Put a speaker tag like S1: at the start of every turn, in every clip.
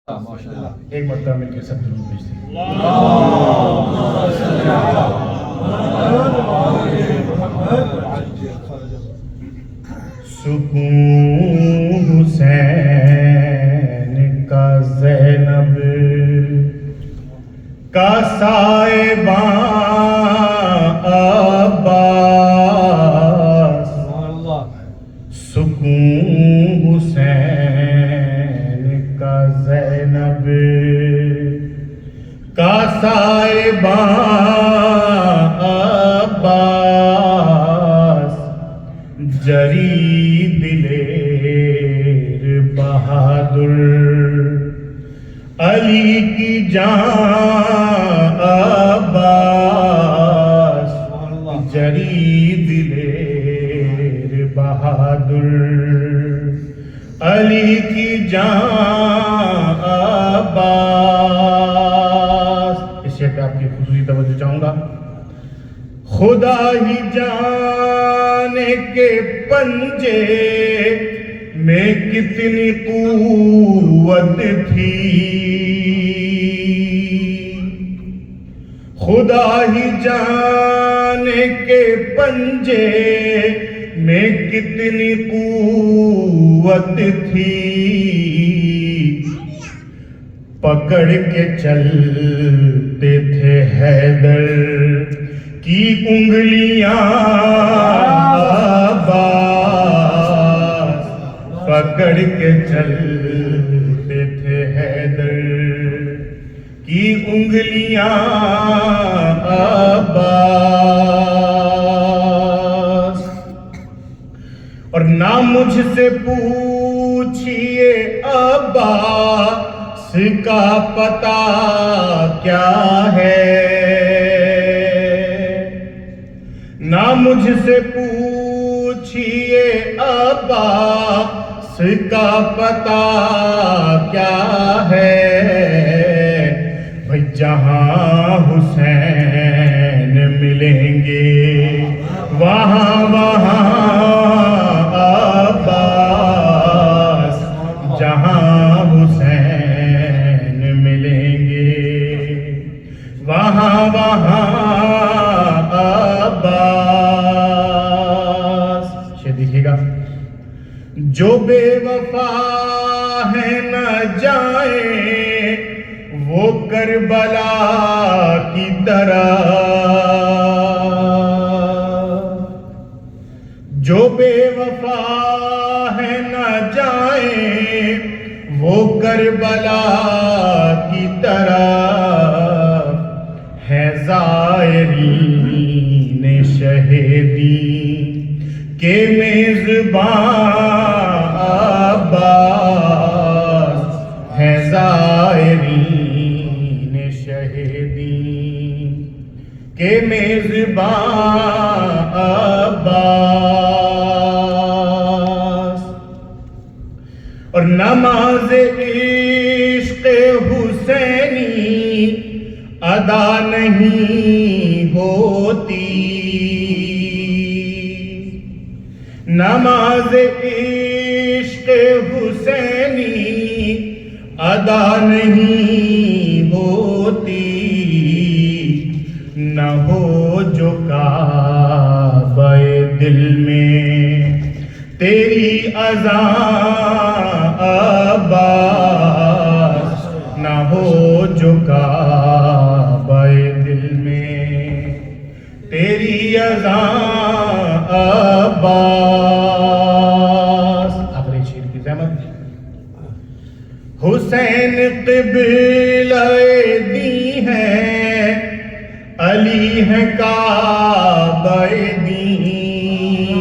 S1: ایک مرتبہ مل کے سب درود بھیجتے ہیں۔ سکون حسین کا زینب کا سائباں عباس، سکون حسین کا زینب کا سائباں عباس، جری دلیر بہادر علی کی جان عباس، جری دلیر بہادر علی کی جان عباس۔ اس شعر پہ آپ کی خصوصی توجہ چاہوں گا۔ خدا ہی جانے کے پنجے میں کتنی قوت تھی، خدا ہی جانے کے پنجے میں کتنی قوت تھی، پکڑ کے چلتے تھے حیدر کی انگلیاں عباس، پکڑ کے چلتے تھے حیدر کی انگلیاں عباس۔ اور نہ مجھ سے پوچھئے عباس کا پتہ کیا ہے، نہ مجھ سے پوچھئے عباس کا پتہ کیا ہے، بھئی جہاں حسین ملیں گے وہاں وہاں عباس، جہاں حسین ملیں گے وہاں وہاں عباس۔ یہ دیکھیے گا، جو بے وفا ہے نہ جائیں وہ کربلا کی طرح، جو بے وفا ہے نہ جائیں وہ کربلا کی طرح، ہے زائرین شہیدی کے میزبان عباس، ہے زائرین شہیدی کے میزبان عباس۔ اور نماز عشق حسینی ادا نہیں ہوتی، نماز عشق حسینی ادا نہیں ہوتی، نہ ہو جو کعبہ دل میں تیری اذان عباس، نہ ہو جو کعبہ دل میں تیری اذان عباس۔ آخری شعر کی زحمت۔ حسین قبلہ دی ہیں، علی ہے کعبہ دین،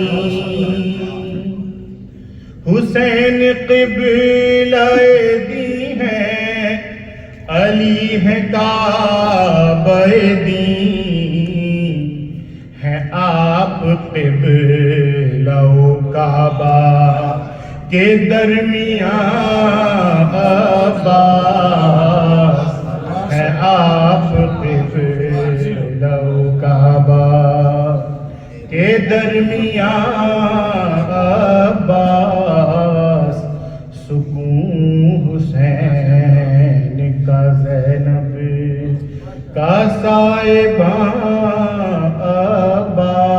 S1: حسین قبلہ دی ہیں، علی ہے کعبہ دین، ہے آپ قبلہ و کعبہ کے درمیان عباس، ہے آپ قبلہ و کعبہ کے درمیان عباس، سکون حسین کا سائباں آباد.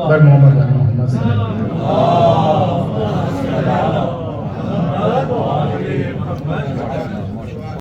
S1: بر محمد صلی اللہ علیہ وسلم.